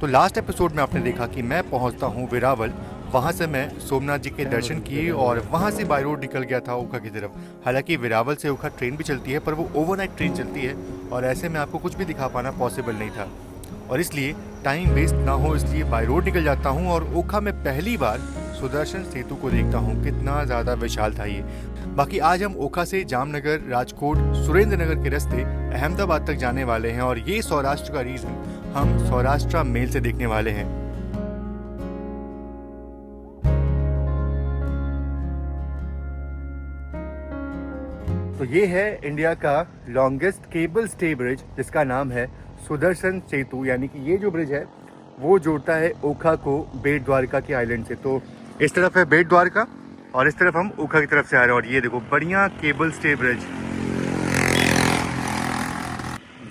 तो last episode में आपने देखा कि मैं पहुंचता हूं वेरावल। वहां से मैं सोमनाथ जी के दर्शन किए और वहां से बाय रोड निकल गया था ओखा की तरफ। हालांकि वेरावल से ओखा ट्रेन भी चलती है, पर वो ओवरनाइट ट्रेन चलती है और ऐसे में आपको कुछ भी दिखा पाना पॉसिबल नहीं था, और इसलिए टाइम वेस्ट ना हो इसलिए बाय रोड निकल जाता हूँ। और ओखा में पहली बार सुदर्शन सेतु को देखता हूँ, कितना ज़्यादा विशाल था ये। बाकी आज हम ओखा से जामनगर, राजकोट, सुरेंद्र नगर के रास्ते अहमदाबाद तक जाने वाले हैं, और ये सौराष्ट्र का रीजन हम सौराष्ट्र मेल से देखने वाले हैं। तो ये है इंडिया का लॉन्गेस्ट केबल स्टे ब्रिज, जिसका नाम है सुदर्शन सेतु। यानी कि ये जो ब्रिज है वो जोड़ता है ओखा को बेट द्वारका के आइलैंड से। तो इस तरफ है बेट द्वारका और इस तरफ हम ओखा की तरफ से आ रहे हैं। और ये देखो बढ़िया केबल स्टे ब्रिज,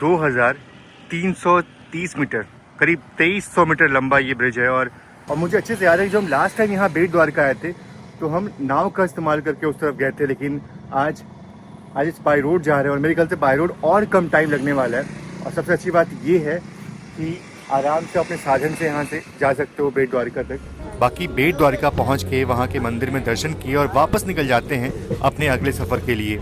2330 मीटर, करीब 2300 मीटर लंबा ये ब्रिज है। और मुझे अच्छे से याद है कि जो हम लास्ट टाइम यहाँ बेट द्वारका आए थे तो हम नाव का इस्तेमाल करके उस तरफ गए थे, लेकिन आज इस बाई रोड जा रहे हैं और मेरे ख्याल से बाई रोड और कम टाइम लगने वाला है। और सबसे अच्छी बात ये है कि आराम से अपने साधन से यहाँ से जा सकते हो बेट द्वारका तक। बाकी बेट द्वारका पहुँच के वहाँ के मंदिर में दर्शन किए और वापस निकल जाते हैं अपने अगले सफ़र के लिए।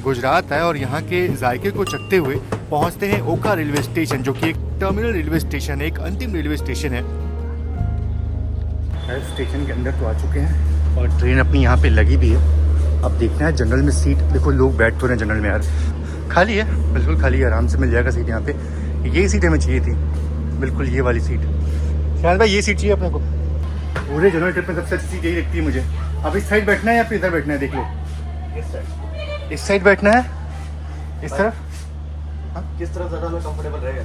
गुजरात है और यहाँ के जायके को चखते हुए पहुँचते हैं ओखा रेलवे स्टेशन, जो कि एक टर्मिनल रेलवे स्टेशन है, एक अंतिम रेलवे स्टेशन है। स्टेशन के अंदर तो आ चुके हैं और ट्रेन अपनी यहाँ पे लगी भी है। अब देखना है जनरल में सीट, देखो लोग बैठ तो रहे हैं जनरल में यार, खाली है, बिल्कुल खाली है, आराम से मिल जाएगा सीट यहाँ पे। ये सीट हमें चाहिए थी, बिल्कुल ये वाली सीट। शायद भाई ये सीट चाहिए अपने को, पूरे जनरल ट्रिप में सबसे अच्छी सीट यही लगती है मुझे। अब इस साइड बैठना है या फिर इधर बैठना है, देख लो। इस साइड बैठना है, इस तरफ किस तरफ ज़्यादा हमें कंफर्टेबल रहेगा,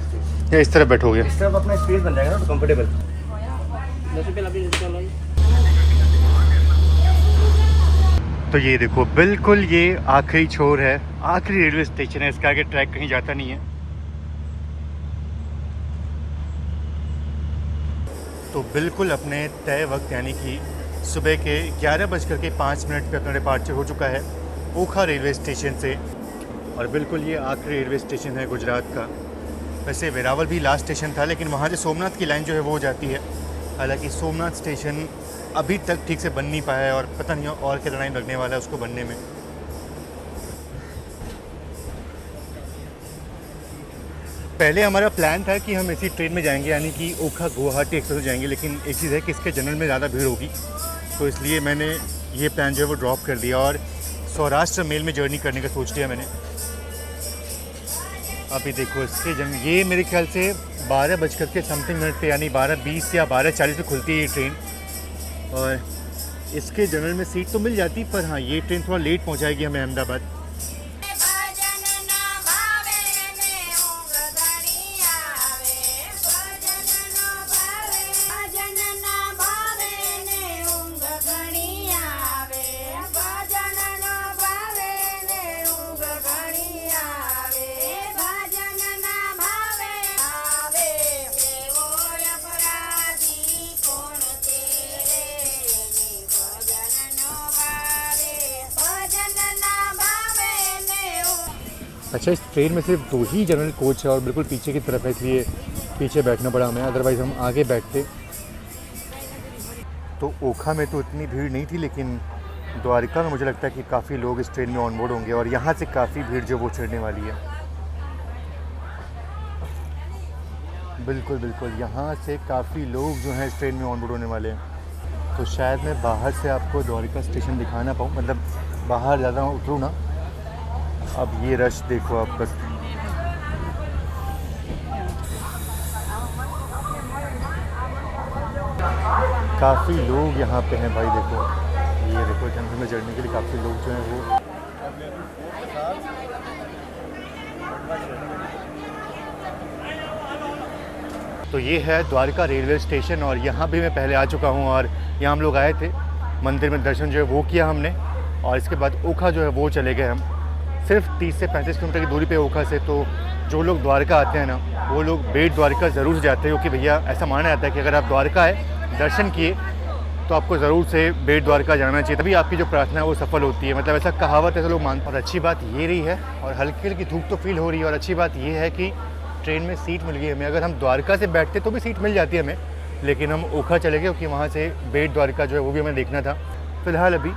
या इस तरफ बैठोगे? इस तरफ अपना स्पेस बन जाएगा ना, तो कंफर्टेबल। तो ये देखो बिल्कुल ये आखिरी छोर है, आखिरी रेलवे स्टेशन है, इसका आगे ट्रैक कहीं जाता नहीं है। तो बिल्कुल अपने तय वक्त यानी कि सुबह के 11:05 पे अपना डिपार्चर हो चुका है ओखा रेलवे स्टेशन से। और बिल्कुल ये आखिरी रेलवे स्टेशन है गुजरात का। वैसे वेरावल भी लास्ट स्टेशन था, लेकिन वहाँ से सोमनाथ की लाइन जो है वो जाती है। हालांकि सोमनाथ स्टेशन अभी तक ठीक से बन नहीं पाया है और पता नहीं और क्या टाइम लगने वाला है उसको बनने में। पहले हमारा प्लान था कि हम इसी ट्रेन में जाएंगे, यानी कि ओखा गुवाहाटी एक्सप्रेस से जाएंगे, लेकिन एक चीज़ है कि इसके जनरल में ज़्यादा भीड़ होगी, तो इसलिए मैंने ये प्लान जो है वो ड्रॉप कर दिया और सौराष्ट्र मेल में जर्नी करने का सोच लिया मैंने। अभी देखो इसके ये मेरे ख्याल से 12:समथिंग पे, यानी 12:20 या 12:40 पे खुलती है ये ट्रेन। और इसके जनरल में सीट तो मिल जाती, पर हाँ ये ट्रेन थोड़ा लेट पहुंचाएगी हमें अहमदाबाद। अच्छा, इस ट्रेन में सिर्फ 2 ही जनरल कोच है और बिल्कुल पीछे की तरफ है, इसलिए पीछे बैठना पड़ा हमें, अदरवाइज़ हम आगे बैठते। तो ओखा में तो इतनी भीड़ नहीं थी, लेकिन द्वारका में मुझे लगता है कि काफ़ी लोग इस ट्रेन में ऑनबोर्ड होंगे और यहाँ से काफ़ी भीड़ जो वो चढ़ने वाली है। बिल्कुल बिल्कुल यहाँ से काफ़ी लोग जो हैं इस ट्रेन में ऑनबोर्ड होने वाले हैं। तो शायद मैं बाहर से आपको द्वारका स्टेशन दिखा ना पाऊँ, मतलब बाहर ज़्यादा उतरूँ ना। अब ये रश देखो आप बस, काफ़ी लोग यहाँ पे हैं भाई। देखो ये देखो जनरल में चढ़ने के लिए काफ़ी लोग जो हैं वो। तो ये है द्वारका रेलवे स्टेशन और यहाँ भी मैं पहले आ चुका हूँ और यहाँ हम लोग आए थे, मंदिर में दर्शन जो है वो किया हमने और इसके बाद ओखा जो है वो चले गए हम। सिर्फ 30 से 35 किलोमीटर की दूरी पे ओखा से। तो जो लोग द्वारका आते हैं ना, वो लोग बेट द्वारका ज़रूर जाते हैं, क्योंकि भैया ऐसा माना जाता है कि अगर आप द्वारका आए, दर्शन किए तो आपको ज़रूर से बेट द्वारका जाना चाहिए, तभी आपकी जो प्रार्थना है वो सफल होती है। मतलब ऐसा कहावत ऐसे लोग मानते हैं। और अच्छी बात ये रही है, और हल्की हल्की धूप तो फील हो रही है, और अच्छी बात ये है कि ट्रेन में सीट मिल गई हमें। अगर हम द्वारका से बैठते तो भी सीट मिल जाती है हमें, लेकिन हम ओखा चले गए क्योंकि वहाँ से बेट द्वारका जो है वो भी हमें देखना था। फ़िलहाल अभी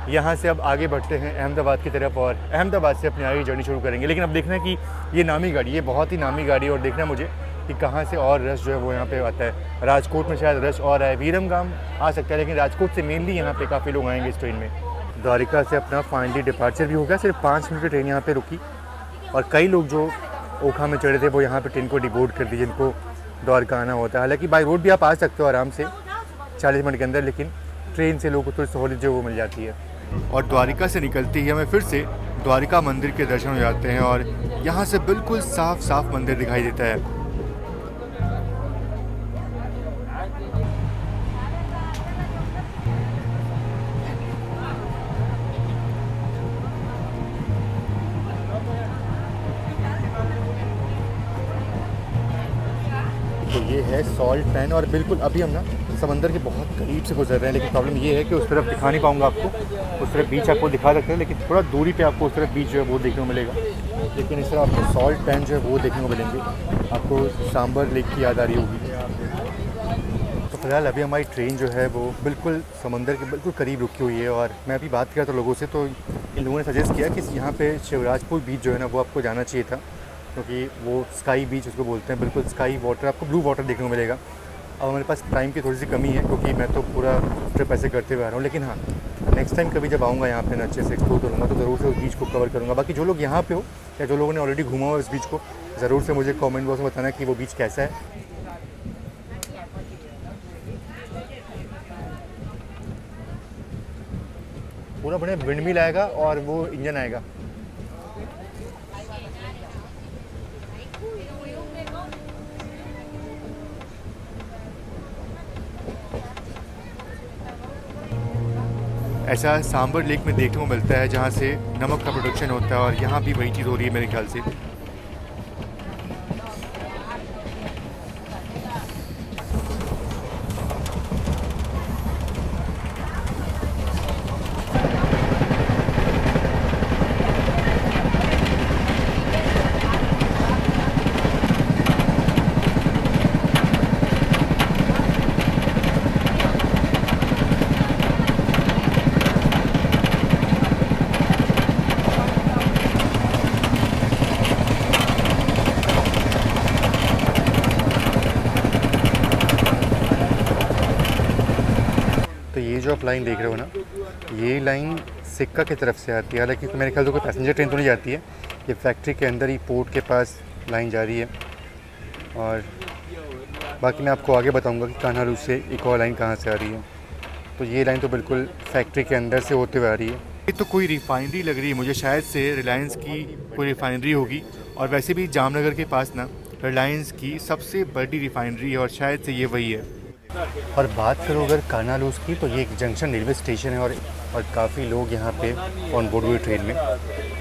यहाँ से अब आगे बढ़ते हैं अहमदाबाद की तरफ, और अहमदाबाद से अपनी आगे जर्नी शुरू करेंगे। लेकिन अब देखना है कि ये नामी गाड़ी, ये बहुत ही नामी गाड़ी है, और देखना मुझे कि कहाँ से और रश जो है वो यहाँ पे आता है। राजकोट में शायद रश और है, वीरमगाम आ सकता है, लेकिन राजकोट से मेनली यहाँ पे काफ़ी लोग आएंगे इस ट्रेन में। द्वारिका से अपना फाइनली डिपार्चर भी हो गया, सिर्फ 5 मिनट की ट्रेन यहाँ पे रुकी, और कई लोग जो ओखा में चढ़े थे वो यहाँ पे ट्रेन को डिबोर्ड कर दी, जिनको द्वारका आना होता है। हालांकि बाई रोड भी आप आ सकते हो आराम से 40 मिनट के अंदर, लेकिन ट्रेन से लोगों को थोड़ी सहूलियत जो वो मिल जाती है। और द्वारिका से निकलते ही हमें फिर से द्वारिका मंदिर के दर्शन हो जाते हैं, और यहाँ से बिल्कुल साफ साफ मंदिर दिखाई देता है। तो ये है सॉल्ट पैन, और बिल्कुल अभी हम ना समंदर के बहुत करीब से गुजर रहे हैं, लेकिन प्रॉब्लम ये है कि उस तरफ दिखा नहीं पाऊंगा आपको। उस तरफ बीच आपको दिखा सकते हैं, लेकिन थोड़ा दूरी पे आपको उस तरफ बीच जो है वो देखने को मिलेगा। लेकिन इस तरह आपको सॉल्ट पैन जो है वो देखने को मिलेंगे। आपको सांबर लेक की याद आ रही होगी। तो फिलहाल अभी हमारी ट्रेन जो है वो बिल्कुल समंदर के बिल्कुल करीब रुकी हुई है, और मैं अभी बात किया था लोगों से, तो इन लोगों ने सजेस्ट किया कि यहाँ पे शिवराजपुर बीच जो है ना वो आपको जाना चाहिए था, क्योंकि वो स्काई बीच उसको बोलते हैं, बिल्कुल स्काई वाटर, आपको ब्लू वाटर देखने को मिलेगा। अब हमारे पास टाइम की थोड़ी सी कमी है, क्योंकि मैं तो पूरा ट्रिप ऐसे करते हुए आ रहा हूँ। लेकिन हाँ, नेक्स्ट टाइम कभी जब आऊँगा यहाँ पे ना अच्छे से एक्सप्लोर करूँगा, तो ज़रूर से उस बीच को कवर करूँगा। बाकी जो लोग यहाँ पे हो या जो लोगों ने ऑलरेडी घूमा हो इस बीच को, ज़रूर से मुझे कमेंट बॉक्स में बताना कि वो बीच कैसा है। पूरा बढ़िया विंड मिल आएगा और वो इंजन आएगा। ऐसा सांबर लेक में देखने को मिलता है, जहाँ से नमक का प्रोडक्शन होता है, और यहाँ भी वही चीज़ हो रही है मेरे ख्याल से। तो ये जो आप लाइन देख रहे हो ना, ये लाइन सिक्का की तरफ से आती है। हालांकि मेरे ख्याल से कोई पैसेंजर ट्रेन तो नहीं जाती है, ये फैक्ट्री के अंदर ही पोर्ट के पास लाइन जा रही है। और बाकी मैं आपको आगे बताऊंगा कि कान्हा से एक और लाइन कहाँ से आ रही है। तो ये लाइन तो बिल्कुल फैक्ट्री के अंदर से होते हुए आ रही है। ये तो कोई रिफाइनरी लग रही है मुझे, शायद से रिलायंस की कोई रिफाइनरी होगी। और वैसे भी जामनगर के पास ना रिलायंस की सबसे बड़ी रिफाइनरी है, और शायद से ये वही है। और बात करो अगर कान्हा की, तो ये एक जंक्शन रेलवे स्टेशन है, और काफ़ी लोग यहाँ पे ऑन बोर्ड हुए ट्रेन में।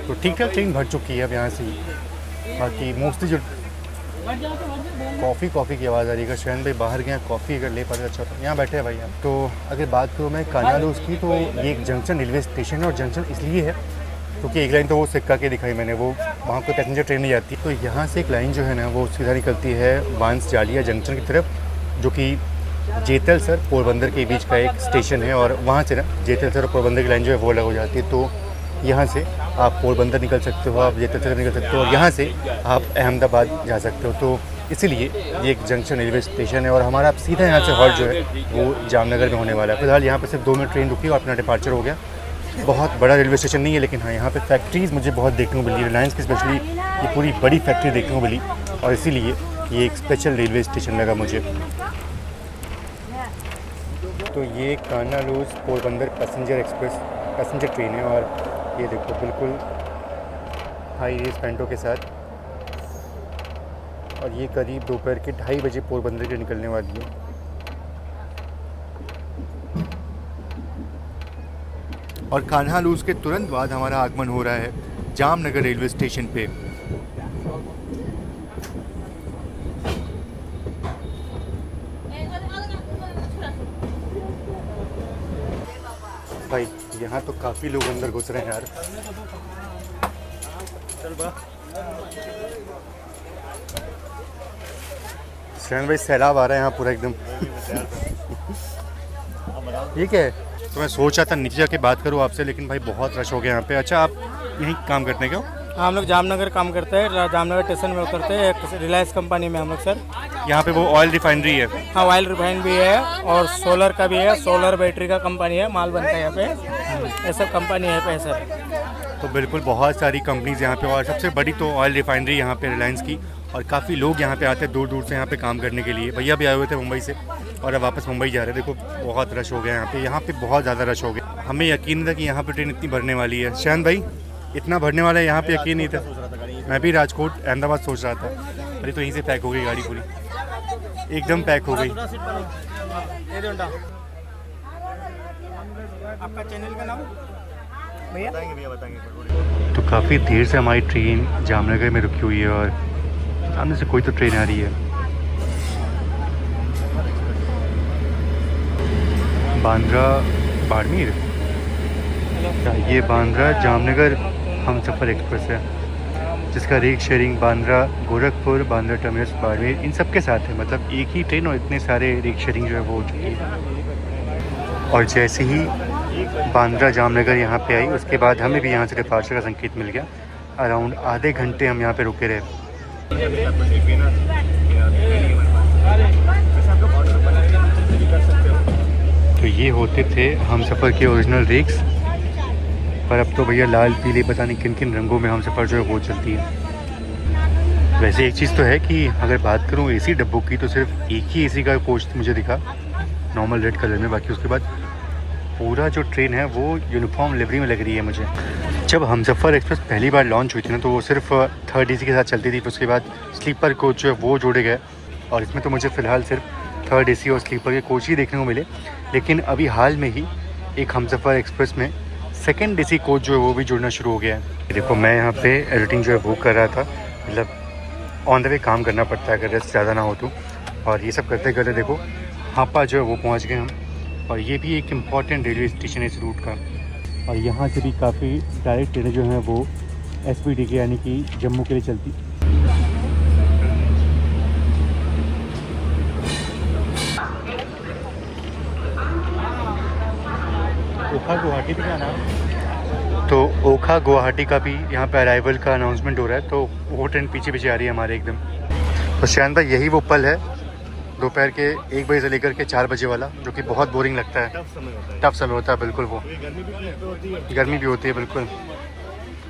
तो ठीक ठाक ट्रेन भर चुकी है अब यहाँ से ही। बाकी मोस्टली जो कॉफ़ी की आवाज़ आ रही है, अगर शहन भाई बाहर गए कॉफ़ी अगर ले पाते अच्छा होता। यहाँ बैठे हैं भाई आप। तो अगर बात करूँ मैं कान्हा की, तो ये एक जंक्शन रेलवे स्टेशन है, और जंक्शन इसलिए है क्योंकि एक लाइन तो वो सिक्का के दिखाई मैंने, वो वहाँ कोई पैसेंजर ट्रेन नहीं जाती। तो यहाँ से एक लाइन जो है ना वो सीधा निकलती है बांस जालिया जंक्शन की तरफ, जो कि जेतलसर पोरबंदर के बीच का एक स्टेशन है। और वहाँ से ना जेतलसर और पोरबंदर की लाइन जो है वो अलग हो जाती है। तो यहाँ से आप पोरबंदर निकल सकते हो, आप जेतलसर निकल सकते हो, और यहाँ से आप अहमदाबाद जा सकते हो। तो इसीलिए ये एक जंक्शन रेलवे स्टेशन है, और हमारा अब सीधा यहाँ से हॉल्ट जो है वो जामनगर में होने वाला है। फिलहाल यहाँ पर सिर्फ 2 मिनट ट्रेन रुकी और अपना डिपार्चर हो गया। बहुत बड़ा रेलवे स्टेशन नहीं है, लेकिन हाँ यहाँ पे फैक्ट्रीज़ मुझे बहुत देखने को मिली। रिलायंस की स्पेशली ये पूरी बड़ी फैक्ट्री देखने को मिली, और इसीलिए ये एक स्पेशल रेलवे स्टेशन लगा मुझे। तो ये कान्हा पोरबंदर पैसेंजर ट्रेन है, और ये देखो बिल्कुल हाई रेस पेंटो के साथ, और ये करीब दोपहर के 2:30 बजे पोरबंदर के निकलने वाली है। और कान्हा के तुरंत बाद हमारा आगमन हो रहा है जामनगर रेलवे स्टेशन पे। भाई यहाँ तो काफ़ी लोग अंदर घुस रहे हैं यार। चल बा शरण भाई सैलाब आ रहा है यहाँ पूरा एकदम। ठीक है, तो मैं सोच रहा था नीचे जाके बात करूँ आपसे, लेकिन भाई बहुत रश हो गया यहाँ पे। अच्छा, आप यहीं काम करते हैं क्या? हाँ, हम लोग जामनगर काम करते हैं, जामनगर स्टेशन में उतरते हैं, एक रिलायंस कंपनी में हम लोग सर। यहाँ पे वो ऑयल रिफाइनरी है? हाँ, ऑयल रिफाइन भी है और सोलर का भी है, सोलर बैटरी का कंपनी है, माल बनता है यहाँ पे, ये सब कंपनी है पे सर। तो बिल्कुल बहुत सारी कंपनीज यहाँ पे, और सबसे बड़ी तो ऑयल रिफाइनरी यहाँ पे रिलायंस की, और काफ़ी लोग यहाँ पे आते हैं दूर दूर से यहाँ पे काम करने के लिए। भैया भी आए हुए थे मुंबई से और अब वापस मुंबई जा रहे हैं। देखो बहुत रश हो गया यहाँ पे बहुत ज़्यादा रश हो गया। हमें यकीन था कि यहाँ पे ट्रेन इतनी भरने वाली है। शायद भाई इतना भरने वाला है यहाँ पे यकीन नहीं था। मैं भी राजकोट अहमदाबाद सोच रहा था, अरे तो यहीं से पैक हो गई गाड़ी, पूरी एकदम पैक हो गई। आपका चैनल का नाम भैया? तो काफ़ी देर से हमारी ट्रेन जामनगर में रुकी हुई है और सामने से कोई तो ट्रेन आ रही है। बांद्रा बाड़मेर, ये बांद्रा जामनगर हमसफ़र एक्सप्रेस है, जिसका rake sharing Bandra Gorakhpur, Bandra terminus Barmer इन सब के साथ है। मतलब एक ही ट्रेन और इतने सारे रेक शेयरिंग जो है वो हो चुकी है। और जैसे ही बांद्रा जामनगर यहाँ पे आई, उसके बाद हमें भी यहाँ से डिपार्चर का संकेत मिल गया। अराउंड आधे घंटे हम यहाँ पे रुके रहे। तो ये होते थे हमसफ़र के ओरिजिनल रेक्स, पर अब तो भैया लाल पीले पता नहीं किन किन रंगों में हमसफ़र जो है वो चलती है। वैसे एक चीज़ तो है कि अगर बात करूँ एसी डब्बों की, तो सिर्फ एक ही एसी का कोच मुझे दिखा, नॉर्मल रेड कलर में। बाकी उसके बाद पूरा जो ट्रेन है वो यूनिफॉर्म लिवरी में लग रही है मुझे। जब हमसफ़र एक्सप्रेस पहली बार लॉन्च हुई थी ना, तो वो सिर्फ 3rd AC के साथ चलती थी। फिर उसके बाद स्लीपर कोच जो है वो जोड़े गए, और इसमें तो मुझे फ़िलहाल सिर्फ 3rd AC और स्लीपर के कोच ही देखने को मिले। लेकिन अभी हाल में ही एक हमसफ़र एक्सप्रेस में 2nd AC कोच जो है वो भी जुड़ना शुरू हो गया है। देखो मैं यहाँ पे एडिटिंग जो है वो कर रहा था, मतलब ऑन द वे काम करना पड़ता है अगर रेस्ट ज़्यादा ना हो तो। और ये सब करते करते देखो हापा जो है वो पहुँच गए हम, और ये भी एक इम्पॉर्टेंट रेलवे स्टेशन है इस रूट का। और यहाँ से भी काफ़ी डायरेक्ट ट्रेनें जो हैं वो SPD के यानी कि जम्मू के लिए चलती। ओखा गुवाहाटी का नाम, तो ओखा गुवाहाटी का भी यहाँ पे अराइवल का अनाउंसमेंट हो रहा है, तो वो ट्रेन पीछे पीछे आ रही है हमारे एकदम। तो शायद भाई यही वो पल है दोपहर के 1 बजे से लेकर के 4 बजे वाला, जो कि बहुत बोरिंग लगता है, टफ समय होता है बिल्कुल। वो गर्मी भी होती है बिल्कुल।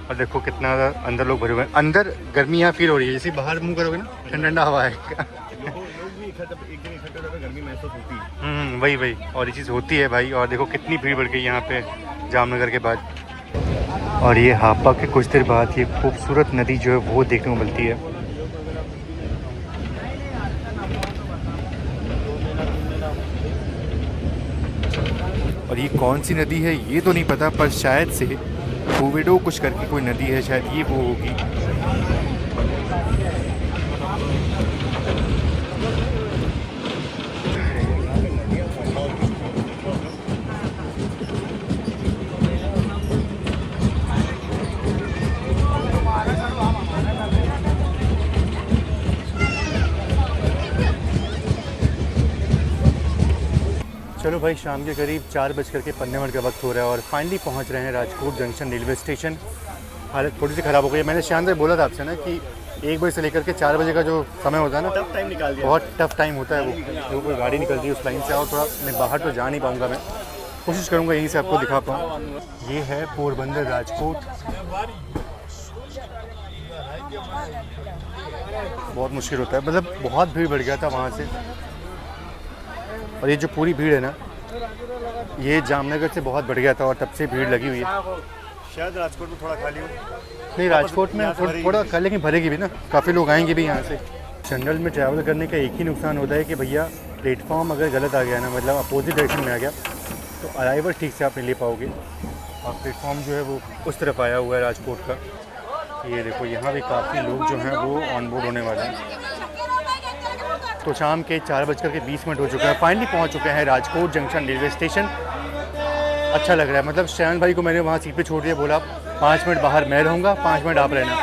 और देखो कितना अंदर लोग भरे हुए हैं, अंदर गर्मी यहाँ फील हो रही है, जैसे बाहर मुँह करोगे ना ठंडा ठंडा हवा है। वही और ये चीज़ होती है भाई। और देखो कितनी भीड़ बढ़ गई यहाँ पे जामनगर के बाद। और ये हापा के कुछ देर बाद ये खूबसूरत नदी जो है वो देखने को मिलती है। और ये कौन सी नदी है ये तो नहीं पता, पर शायद से कोविडो कुछ करके कोई नदी है, शायद ये वो होगी। चलो भाई, शाम के करीब 4:15 का वक्त हो रहा है और फाइनली पहुंच रहे हैं राजकोट जंक्शन रेलवे स्टेशन। हालत थोड़ी सी ख़राब हो गई है। मैंने शाम से बोला था आपसे ना कि 1 बजे से लेकर के 4 बजे का जो समय होता है ना, टफ टाइम निकाल दिया, बहुत टफ टाइम होता है वो कोई गाड़ी निकलती है उस लाइन से। और थोड़ा मैं बाहर तो जा नहीं पाऊँगा, मैं कोशिश करूँगा यहीं से आपको दिखा पाऊँ। ये है पोरबंदर राजकोट। बहुत मुश्किल होता है, मतलब बहुत भीड़ बढ़ गया था वहाँ से। और ये जो पूरी भीड़ है ना, ये जामनगर से बहुत बढ़ गया था और तब से भीड़ लगी हुई है। शायद राजकोट में थोड़ा खाली हो। नहीं, राजकोट में थोड़ा खाली, लेकिन भरेगी भी ना, काफ़ी लोग आएंगे भी यहाँ से। जनरल में ट्रैवल करने का एक ही नुकसान होता है कि भैया प्लेटफॉर्म अगर गलत आ गया ना, मतलब अपोजिट डायरेक्शन में आ गया, तो अराइवल ठीक से आप नहीं ले पाओगे। और प्लेटफॉर्म जो है वो उस तरफ आया हुआ है राजकोट का। ये देखो यहाँ भी काफ़ी लोग जो हैं वो ऑन बोर्ड होने वाले हैं। तो शाम के 4:20 हो चुके हैं, फाइनली पहुँच चुके हैं राजकोट जंक्शन रेलवे स्टेशन। अच्छा लग रहा है। मतलब श्रेयांश भाई को मैंने वहाँ सीट पे छोड़ दिया, बोला 5 मिनट बाहर मैं रहूँगा, 5 मिनट आप रहना।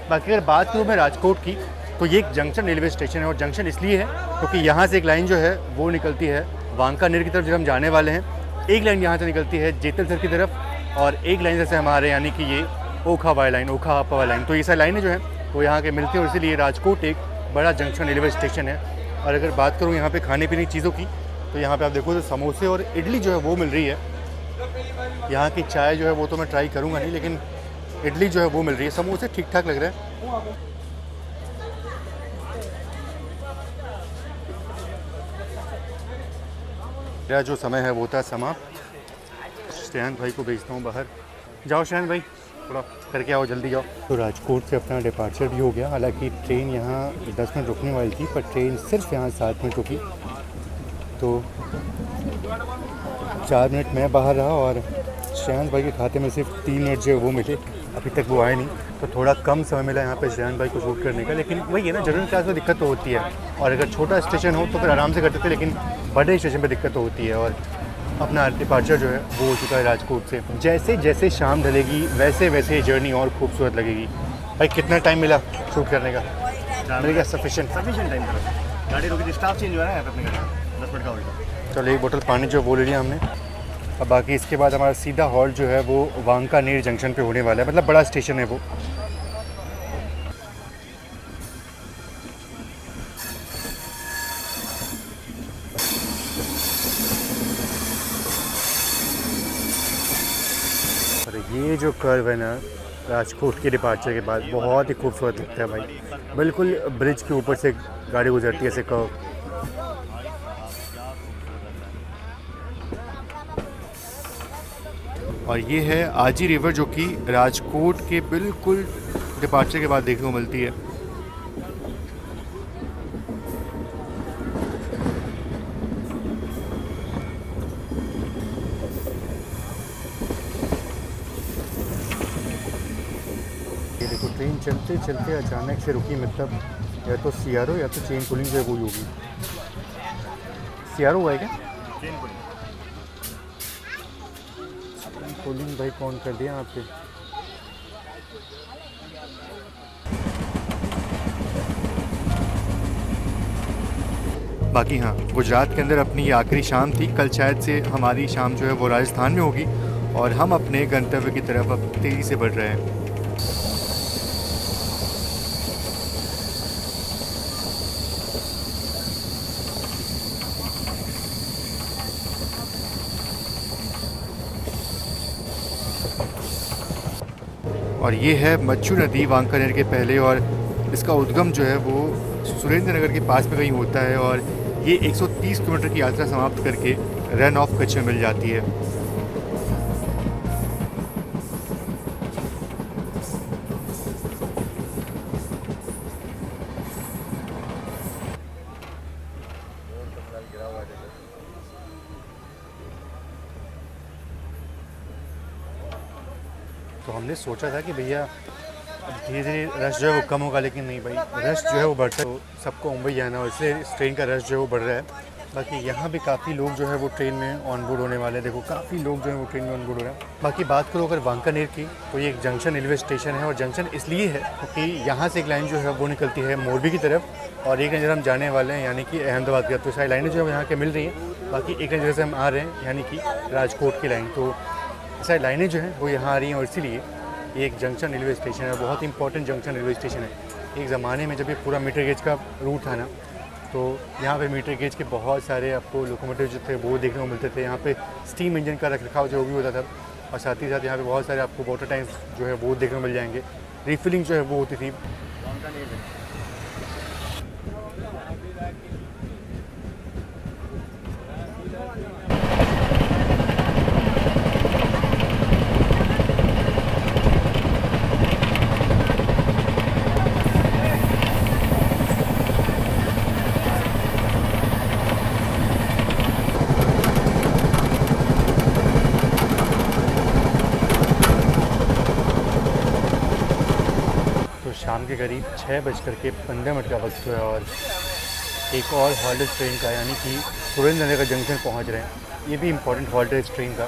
बाकी अगर बात करूँ मैं राजकोट की, तो ये एक जंक्शन रेलवे स्टेशन है, और जंक्शन इसलिए है क्योंकि यहाँ से एक लाइन जो है वो निकलती है वांकानेर की तरफ जब हम जाने वाले हैं, एक लाइन यहाँ से निकलती है जेतलसर की तरफ, और एक लाइन जैसे हमारे यानी कि ये ओखा वाई लाइन, ओखा हापा वाई लाइन। तो ये सारी लाइनें जो हैं वो यहाँ के मिलती हैं, और इसीलिए राजकोट एक बड़ा जंक्शन रेलवे स्टेशन है। और अगर बात करूँ यहाँ पे खाने पीने की चीज़ों की, तो यहाँ पे आप देखो तो समोसे और इडली जो है वो मिल रही है। यहाँ की चाय जो है वो तो मैं ट्राई करूँगा नहीं, लेकिन इडली जो है वो मिल रही है। समोसे ठीक ठाक लग रहे हैं। मेरा जो समय है वो था समाप्त। श्रेयांश भाई को भेजता हूँ बाहर। जाओ श्रेयांश भाई, थोड़ा करके आओ, जल्दी जाओ। तो राजकोट से अपना डिपार्चर भी हो गया। हालांकि ट्रेन यहाँ 10 मिनट रुकने वाली थी, पर ट्रेन सिर्फ यहाँ 7 मिनट रुकी। तो 4 मिनट मैं बाहर रहा, और श्रेयांश भाई के खाते में सिर्फ 3 मिनट जो है वो मिले। अभी तक वो आए नहीं, तो थोड़ा कम समय मिला यहाँ पे श्रेयांश भाई को शूट करने का। लेकिन वही है ना, जनरल क्लास में दिक्कत तो होती है, और अगर छोटा स्टेशन हो तो फिर आराम से करते थे, लेकिन बड़े स्टेशन पे दिक्कत तो होती है। और अपना डिपार्चर जो है वो हो चुका है राजकोट से। जैसे जैसे शाम ढलेगी वैसे वैसे जर्नी और खूबसूरत लगेगी। भाई कितना टाइम मिला शूट करने का? मिल गया सफिशिएंट टाइम था। गाड़ी रुकी थी, स्टाफ चेंज हुआ है यहाँ पे अपने गाड़ी 10 मिनट का उल्टा। चलो एक बोतल पानी जो वो ले लिया हमने। अब बाकी इसके बाद हमारा सीधा हॉल्ट जो है वो वांकानेर जंक्शन पे होने वाला है। मतलब बड़ा स्टेशन है वो। और ये जो कर्व है ना राजकोट के डिपार्चर के बाद, बहुत ही खूबसूरत लगता है भाई। बिल्कुल ब्रिज के ऊपर से गाड़ी गुजरती है ऐसे कर्व। और ये है आजी रिवर, जो कि राजकोट के बिल्कुल डिपार्चर के बाद देखने को मिलती है। ये देखो ट्रेन चलते चलते अचानक से रुकी। मतलब या तो सीआरओ या तो चेन पुलिंग जो है वो होगी। सीआरओ हुआ है क्या? पुलिंग भाई कौन कर दिया आपके? बाकी हाँ, गुजरात के अंदर अपनी ये आखिरी शाम थी। कल शायद से हमारी शाम जो है वो राजस्थान में होगी, और हम अपने गंतव्य की तरफ अब तेज़ी से बढ़ रहे हैं। और ये है मच्छू नदी वांकानेर के पहले, और इसका उद्गम जो है वो सुरेंद्र नगर के पास में कहीं होता है, और ये 130 किलोमीटर की यात्रा समाप्त करके रन ऑफ कच्छ में मिल जाती है। तो हमने सोचा था कि भैया अब धीरे धीरे रश जो है वो कम होगा, लेकिन नहीं भाई, रश जो है वो बढ़ता है। तो सबको मुंबई जाना, और इसलिए इस ट्रेन का रश जो है वो बढ़ रहा है। बाकी यहाँ भी काफ़ी लोग जो है वो ट्रेन में ऑन बोर्ड होने वाले हैं। देखो काफ़ी लोग जो है वो ट्रेन में ऑन बोर्ड हो रहे हैं। बाकी बात करो अगर वांकानेर की, तो ये एक जंक्शन रेलवे स्टेशन है, और जंक्शन इसलिए है क्योंकि यहाँ से एक लाइन जो है वो निकलती है मोरबी की तरफ, और एक लाइन जब हम जाने वाले हैं यानी कि अहमदाबाद की। तो सारी लाइनें जो है यहाँ के मिल रही हैं। बाकी एक लाइन जैसे हम आ रहे हैं यानी कि राजकोट की लाइन, तो सारी लाइनें जो हैं वो यहाँ आ रही हैं, और इसीलिए ये एक जंक्शन रेलवे स्टेशन है। बहुत इंपॉर्टेंट जंक्शन रेलवे स्टेशन है। एक ज़माने में जब ये पूरा मीटर गेज का रूट था ना, तो यहाँ पे मीटर गेज के बहुत सारे आपको लोकोमोटिव जो थे वो देखने को मिलते थे। यहाँ पे स्टीम इंजन का रखरखाव जो भी होता था, और साथ ही साथ यहाँ पे बहुत सारे आपको वाटर टैंक्स जो है वो देखने को मिल जाएंगे। रिफिलिंग जो है वो होती थी। शाम के करीब 6:15 का वक्त हुआ, और एक और हॉल्ट ट्रेन का, यानी कि सुरेंद्र नगर जंक्शन पहुंच रहे हैं। ये भी इम्पोर्टेंट हॉल्ट है इस ट्रेन का।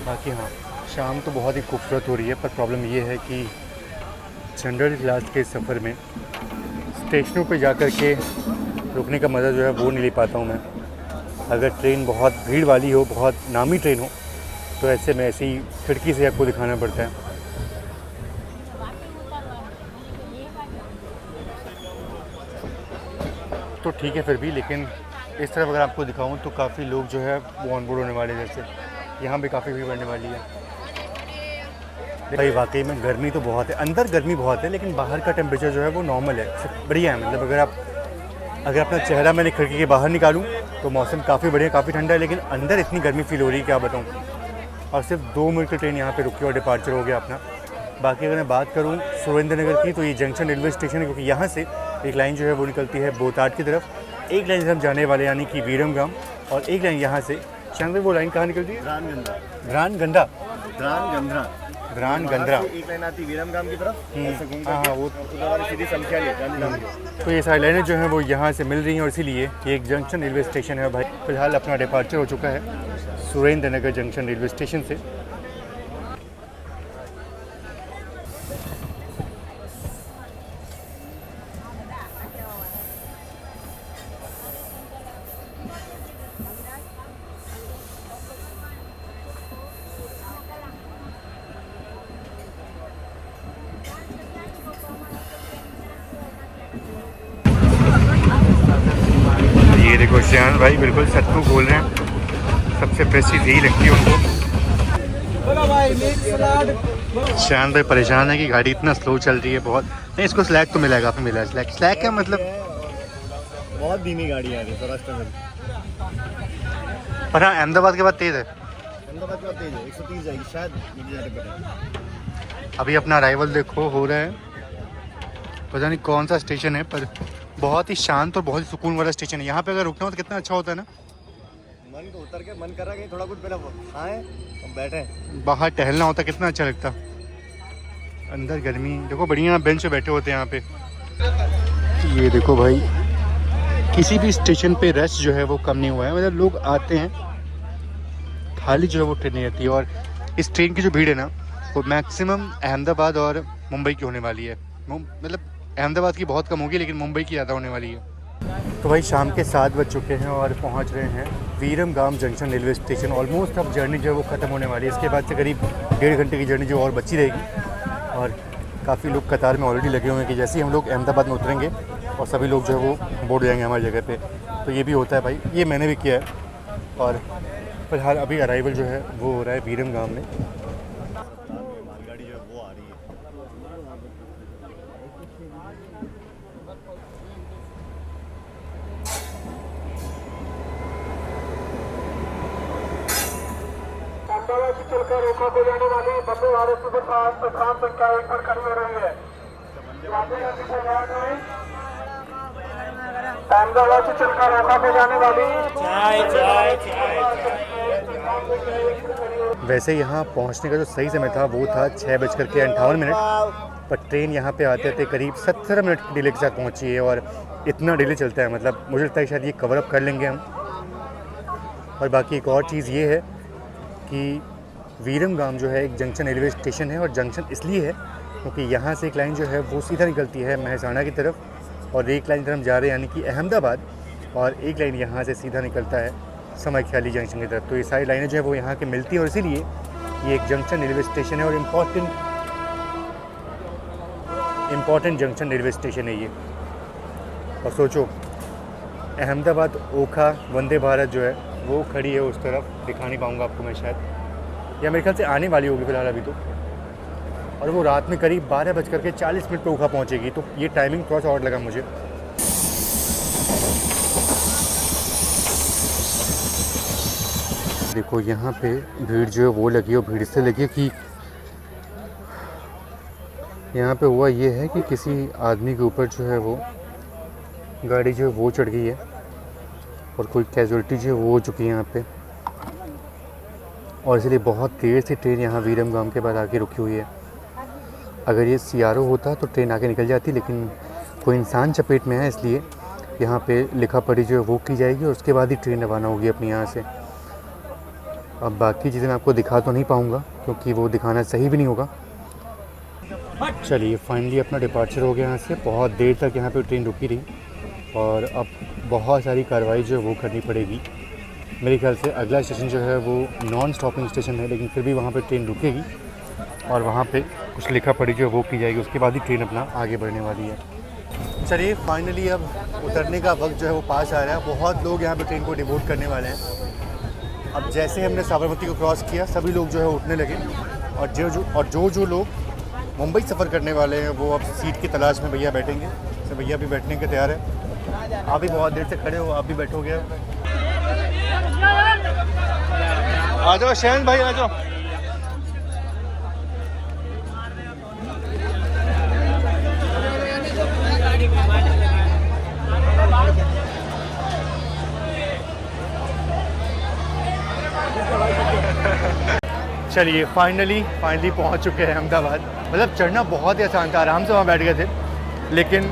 बाकी हाँ, शाम तो बहुत ही खूबसूरत हो रही है, पर प्रॉब्लम ये है कि जनरल क्लास के सफ़र में स्टेशनों पे जाकर के रुकने का मज़ा जो है वो नहीं ले पाता हूँ मैं। अगर ट्रेन बहुत भीड़ वाली हो, बहुत नामी ट्रेन हो, तो ऐसे में ऐसी खिड़की से आपको दिखाना पड़ता है। तो ठीक है फिर भी, लेकिन इस तरफ अगर आपको दिखाऊं तो काफ़ी लोग जो है वो ऑन बोर्ड होने वाले हैं। जैसे यहाँ भी काफ़ी भीड़ बढ़ने वाली है। भाई वाकई में गर्मी तो बहुत है, अंदर गर्मी बहुत है, लेकिन बाहर का टेम्परेचर जो है वो नॉर्मल है, बढ़िया है। मतलब अगर अपना चेहरा मैंने खिड़की के बाहर निकालूं तो मौसम काफ़ी बढ़िया, काफ़ी ठंडा है, लेकिन अंदर इतनी गर्मी फील हो रही है क्या बताऊं। और सिर्फ 2 मिनट की ट्रेन यहाँ पे रुकी और डिपार्चर हो गया अपना। बाकी अगर मैं बात करूँ सुरेंद्र नगर की, तो ये जंक्शन रेलवे स्टेशन है, क्योंकि यहाँ से एक लाइन जो है वो निकलती है बोताट की तरफ, एक लाइन हम जाने वाले यानी कि वीरमगाम, और एक लाइन यहाँ से शांति। वो लाइन कहाँ निकलती है? ग्रानगंधा। एक लाइन आती है विरमगाम की तरफ, ऐसे घूम हाँ वो उधर वाली सीधी समख्याली गांधीधाम की। तो ये सारी लाइनें जो हैं वो यहाँ से मिल रही हैं, और इसीलिए ये एक जंक्शन रेलवे स्टेशन है। भाई फिलहाल अपना डिपार्चर हो चुका है सुरेंद्र नगर जंक्शन रेलवे स्टेशन से। ये देखो श्यान भाई बिल्कुल सच को बोल रहे हैं, सबसे प्रेस्टीज यही लगती है उनको। श्यान भाई परेशान है कि गाड़ी इतना स्लो चल रही है बहुत। नहीं, इसको स्लैग तो मिलेगा, आपको मिला है स्लैग क्या मतलब? बहुत धीमी गाड़ी है सौराष्ट्र में, पर हाँ अहमदाबाद के बाद तेज़ है। अहमदाबाद के बाद तेज है, 130 जाएगी शायद। अभी अपना अराइवल देखो हो रहा है, पता नहीं कौन सा स्टेशन है, पर बहुत ही शांत और बहुत ही सुकून वाला स्टेशन है। यहाँ पे अगर रुकना हो तो कितना अच्छा होता है ना। मन को उतर के मन कर रहा है कि थोड़ा कुछ पहले खाएं और बैठे, बाहर टहलना होता कितना अच्छा लगता। अंदर गर्मी देखो, बढ़िया बेंच पे बैठे होते हैं यहाँ पे। ये देखो भाई, किसी भी स्टेशन पे रश जो है वो कम नहीं हुआ है। मतलब लोग आते हैं, खाली जो है वो ट्रेन नहीं रहती है। और इस ट्रेन की जो भीड़ है ना, वो मैक्सिमम अहमदाबाद और मुंबई की होने वाली है। मतलब अहमदाबाद की बहुत कम होगी, लेकिन मुंबई की ज़्यादा होने वाली है। तो भाई शाम के 7 बज चुके हैं और पहुंच रहे हैं Viramgam junction railway station. Almost अब जर्नी जो है वो ख़त्म होने वाली है। इसके बाद से करीब 1.5 घंटे की जर्नी जो और बची रहेगी। और काफ़ी लोग कतार में ऑलरेडी लगे हुए हैं कि जैसे ही हम लोग अहमदाबाद में उतरेंगे और सभी लोग जो है वो बोर्ड जाएंगे हमारी जगह पे। तो ये भी होता है भाई, ये मैंने भी किया है। और फिलहाल अभी अराइवल जो है वो हो रहा है वीरमगाम में। मालगाड़ी जो है वो आ रही है। अहमदाबाद से चलकर रोका को जाने वाली बम्बे भारत सुपरफास्ट प्लेटफॉर्म संख्या 1 पर खड़ी हो रही है। अहमदाबाद से चलकर रोका को जाने वाली वैसे यहाँ पहुँचने का जो सही समय था वो था 6:58, पर ट्रेन यहाँ पे आते आते करीब 17 मिनट की डिले के साथ पहुँची है। और इतना डिले चलता है, मतलब मुझे लगता है शायद ये कवर अप कर लेंगे हम। और बाकी एक और चीज़ ये है कि वीरमगाम जो है एक जंक्शन रेलवे स्टेशन है, और जंक्शन इसलिए है क्योंकि यहाँ से एक लाइन जो है वो सीधा निकलती है महसाना की तरफ, और एक लाइन तरफ हम जा रहे हैं यानी कि अहमदाबाद, और एक लाइन यहाँ से सीधा निकलता है समख्याली जंक्शन की तरफ। तो ये सारी लाइनें जो है वो यहाँ के मिलती हैं, और इसीलिए ये एक जंक्शन रेलवे स्टेशन है और इम्पॉर्टेंट जंक्शन रेलवे स्टेशन है ये। और सोचो अहमदाबाद ओखा वंदे भारत जो है वो खड़ी है उस तरफ, दिखा नहीं पाऊँगा आपको मैं शायद, या मेरे ख्याल से आने वाली होगी फ़िलहाल अभी तो। और वो रात में करीब 12:40 पे ओखा पहुँचेगी। तो ये टाइमिंग थोड़ा सा और लगा मुझे। देखो यहाँ पे भीड़ जो है वो लगी है, और भीड़ से लगी कि यहाँ पे हुआ ये है कि किसी आदमी के ऊपर जो है वो गाड़ी जो है वो चढ़ गई है, और कोई कैजुअलिटी जो है वो हो चुकी है यहाँ पे। और इसलिए बहुत देर से ट्रेन यहाँ वीरमगाम के बाद आके रुकी हुई है। अगर ये सीआरओ होता तो ट्रेन आगे निकल जाती, लेकिन कोई इंसान चपेट में है, इसलिए यहाँ पे लिखा पढ़ी जो है वो की जाएगी, और उसके बाद ही ट्रेन रवाना होगी अपनी यहाँ से। अब बाकी चीज़ें मैं आपको दिखा तो नहीं पाऊँगा क्योंकि वो दिखाना सही भी नहीं होगा। चलिए फाइनली अपना डिपार्चर हो गया यहाँ से। बहुत देर तक यहाँ पे ट्रेन रुकी रही और अब बहुत सारी कार्रवाई जो है वो करनी पड़ेगी। मेरे ख्याल से अगला स्टेशन जो है वो नॉन स्टॉपिंग स्टेशन है, लेकिन फिर भी वहाँ पे ट्रेन रुकेगी और वहाँ पे कुछ लिखा पढ़ी जो है वो की जाएगी, उसके बाद ही ट्रेन अपना आगे बढ़ने वाली है। चलिए फाइनली अब उतरने का वक्त जो है वो पास आ रहा है। बहुत लोग यहाँ पे ट्रेन को डिबोर्ड करने वाले हैं। अब जैसे हमने साबरमती को क्रॉस किया सभी लोग जो है उठने लगे और जो लोग मुंबई सफ़र करने वाले हैं वो अब सीट की तलाश में भैया बैठेंगे। तो भैया भी बैठने के तैयार है। आप भी बहुत देर से खड़े हो, आप भी बैठोगे। आ जाओ शहन भाई, आ जाओ। चलिए फाइनली पहुंच चुके हैं अहमदाबाद। मतलब चढ़ना बहुत ही आसान था, आराम से वहाँ बैठ गए थे, लेकिन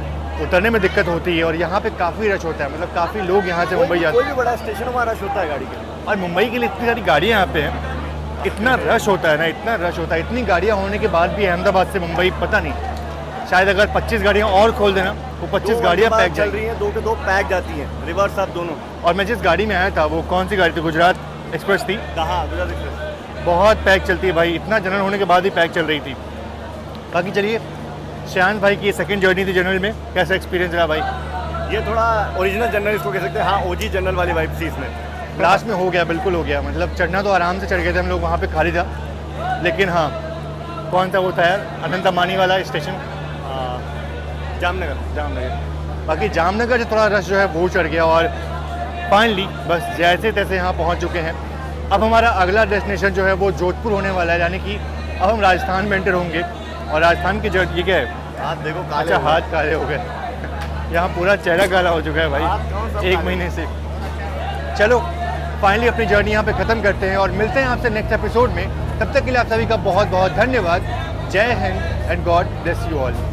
उतरने में दिक्कत होती है और यहाँ पे काफ़ी रश होता है। मतलब काफ़ी लोग यहाँ से मुंबई जाते हैं। कोई भी बड़ा स्टेशन हमारा रश होता है गाड़ी के लिए, और मुंबई के लिए इतनी सारी गाड़ियाँ यहाँ पे हैं, इतना रश होता है ना, इतना रश होता है। इतनी गाड़ियाँ होने के बाद भी अहमदाबाद से मुंबई पता नहीं, शायद अगर 25 गाड़ियाँ और खोल देना वो 25 गाड़ियाँ पैक चल रही हैं, 2 के 2 पैक जाती हैं, रिवर्स आप दोनों। और मैं जिस गाड़ी में आया था वो कौन सी गाड़ी थी? गुजरात एक्सप्रेस थी। कहाँ? गुजरात एक्सप्रेस बहुत पैक चलती है भाई, इतना जनरल होने के बाद ही पैक चल रही थी। बाकी चलिए शान भाई की सेकंड जर्नी थी जनरल में, कैसा एक्सपीरियंस रहा भाई? ये थोड़ा ओरिजिनल जनरल इसको कह सकते हैं। हाँ, ओजी जनरल वाली वाइब थी इसमें। लास्ट में हो गया, बिल्कुल हो गया। मतलब चढ़ना तो आराम से चढ़ गए थे हम लोग, वहाँ पे खाली था। लेकिन हाँ, कौन सा वो था यार, अनंत अंबानी वाला स्टेशन, जामनगर। बाकी जामनगर से थोड़ा रश जो है वो चढ़ गया और फाइनली बस जैसे तैसे यहाँ पहुँच चुके हैं। अब हमारा अगला डेस्टिनेशन जो है वो जोधपुर होने वाला है, यानी कि अब हम राजस्थान में एंटर होंगे। और राजस्थान की जगह ये क्या है? हाथ देखो काले अच्छा, हो गए। हाथ काले हो गए। यहाँ पूरा चेहरा काला हो चुका है भाई 1 महीने से। चलो फाइनली अपनी जर्नी यहाँ पे ख़त्म करते हैं और मिलते हैं आपसे नेक्स्ट एपिसोड में। तब तक के लिए आप सभी का बहुत बहुत धन्यवाद। जय Hind and God bless you all.